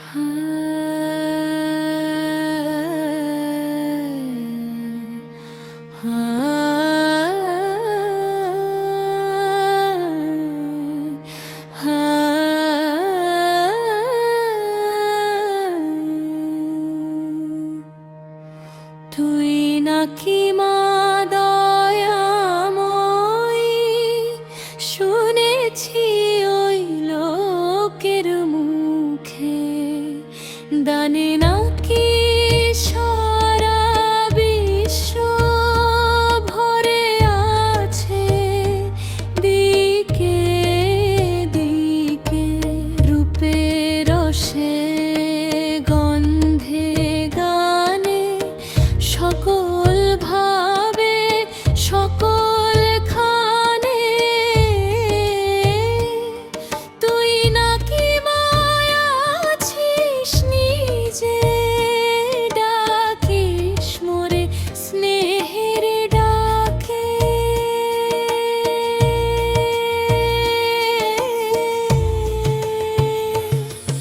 তুই নাকি মা দয়াময়ী, শুনেছি ওই লোকের মুখে, দানে নাকি সারা বিশ্ব ভরে আছে দিকে দিকে, রূপের রসে গন্ধে গানে সকল ভাবে সকল খানে, তুই নাকি মায়া আছিস নিজে, ডাকিস মোরে স্নেহের ডাকে।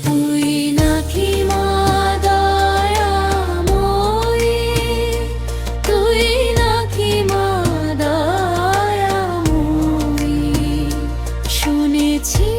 তুই নাকি মা দয়াময়ী, তুই নাকি মা দয়াময়ী, শুনেছি